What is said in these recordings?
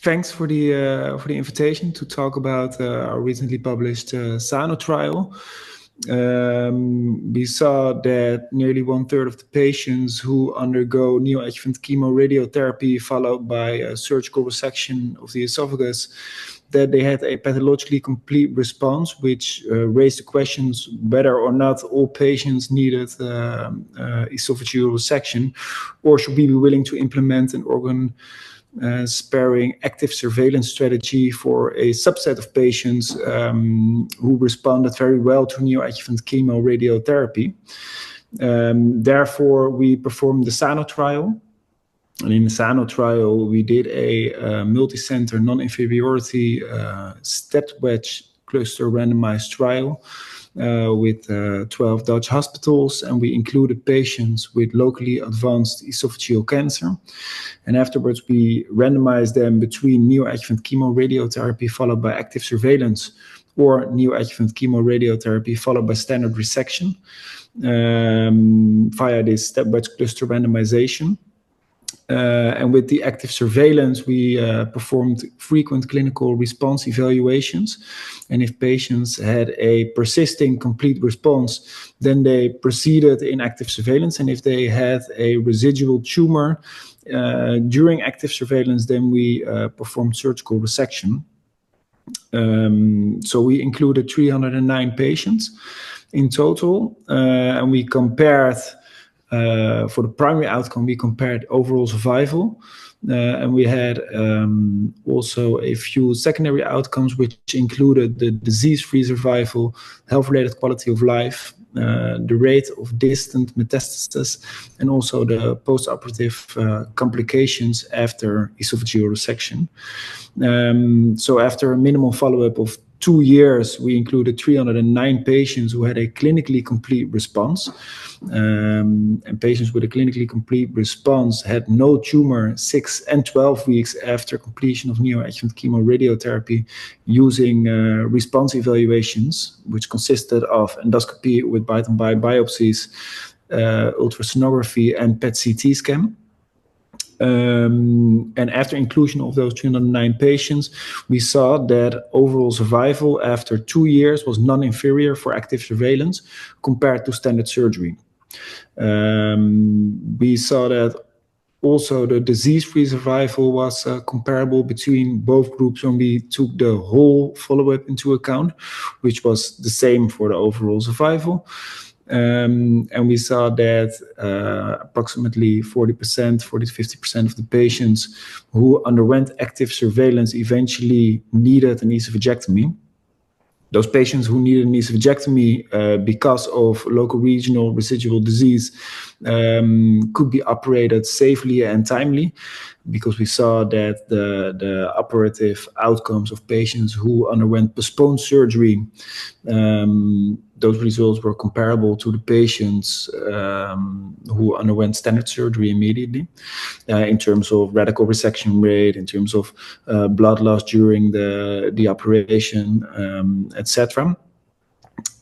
Thanks for the invitation to talk about our recently published SANO trial. We saw that nearly 1/3 of the patients who undergo neoadjuvant chemoradiotherapy followed by a surgical resection of the esophagus, that they had a pathologically complete response, which raised the questions whether or not all patients needed esophageal resection, or should we be willing to implement an organ sparing active surveillance strategy for a subset of patients who responded very well to neoadjuvant chemoradiotherapy. Therefore, we performed the SANO trial. And in the SANO trial, we did a multi-center non-inferiority stepped wedge cluster randomized trial with 12 Dutch hospitals, and we included patients with locally advanced esophageal cancer. And afterwards, we randomized them between neoadjuvant chemoradiotherapy followed by active surveillance, or neoadjuvant chemoradiotherapy followed by standard resection via this step wedge cluster randomization. And with the active surveillance, we performed frequent clinical response evaluations. And if patients had a persisting complete response, then they proceeded in active surveillance. And if they had a residual tumor during active surveillance, then we performed surgical resection. So we included 309 patients in total, and we compared for the primary outcome, we compared overall survival, and we had also a few secondary outcomes, which included the disease-free survival, health-related quality of life, the rate of distant metastasis, and also the postoperative complications after esophageal resection. So after a minimal follow-up of 2 years, we included 309 patients who had a clinically complete response. And patients with a clinically complete response had no tumor 6 and 12 weeks after completion of neoadjuvant chemoradiotherapy using response evaluations, which consisted of endoscopy with bite-on-bite biopsies, ultrasonography, and PET-CT scan. And after inclusion of those 309 patients, we saw that overall survival after 2 years was non-inferior for active surveillance compared to standard surgery. We saw that also the disease-free survival was comparable between both groups when we took the whole follow-up into account, which was the same for the overall survival. And we saw that approximately 40% to 50% of the patients who underwent active surveillance eventually needed an oesophagectomy. Those patients who needed an oesophagectomy because of local regional residual disease could be operated safely and timely, because we saw that the operative outcomes of patients who underwent postponed surgery, those results were comparable to the patients who underwent standard surgery immediately in terms of radical resection rate, in terms of blood loss during the operation, etc.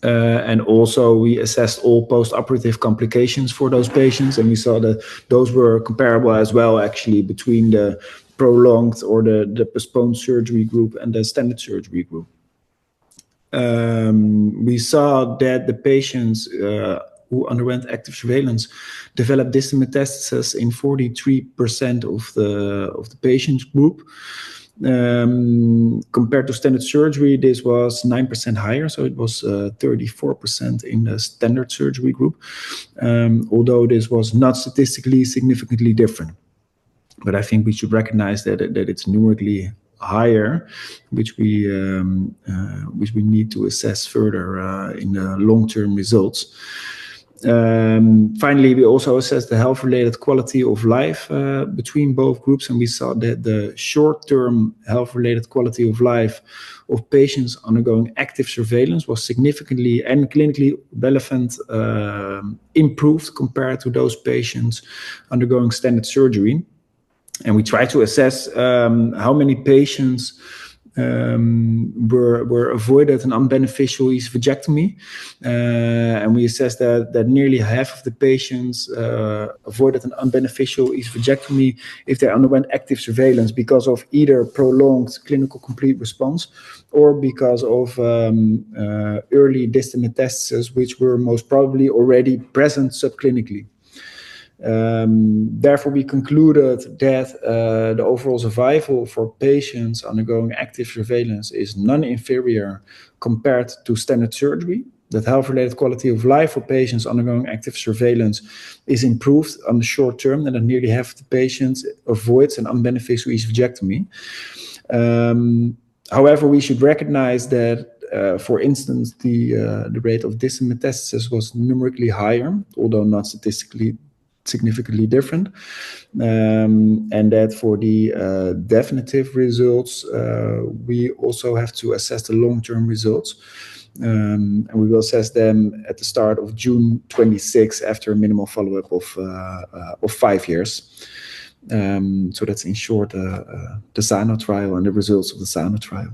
And also we assessed all post-operative complications for those patients, and we saw that those were comparable as well, actually, between the prolonged or the postponed surgery group and the standard surgery group. We saw that the patients who underwent active surveillance developed distant metastasis in 43% of the patient group. Compared to standard surgery, this was 9% higher, so it was 34% in the standard surgery group, although this was not statistically significantly different. But I think we should recognize that it's numerically higher, which we need to assess further in the long-term results. Finally, we also assessed the health-related quality of life between both groups, and we saw that the short-term health-related quality of life of patients undergoing active surveillance was significantly and clinically relevant improved compared to those patients undergoing standard surgery. And we try to assess how many patients were avoided an unbeneficial oesophagectomy, and we assessed that nearly half of the patients avoided an unbeneficial oesophagectomy if they underwent active surveillance because of either prolonged clinical complete response or because of early distant metastases, which were most probably already present subclinically. Therefore, we concluded that the overall survival for patients undergoing active surveillance is non-inferior compared to standard surgery, that health-related quality of life for patients undergoing active surveillance is improved on the short term, and that nearly half of the patients avoids an unbeneficial oesophagectomy. However, we should recognize that, for instance, the rate of distant metastasis was numerically higher, although not statistically significantly different, and that for the definitive results, we also have to assess the long-term results, and we will assess them at the start of June 26 after a minimal follow-up of 5 years. So that's in short the SANO trial and the results of the SANO trial.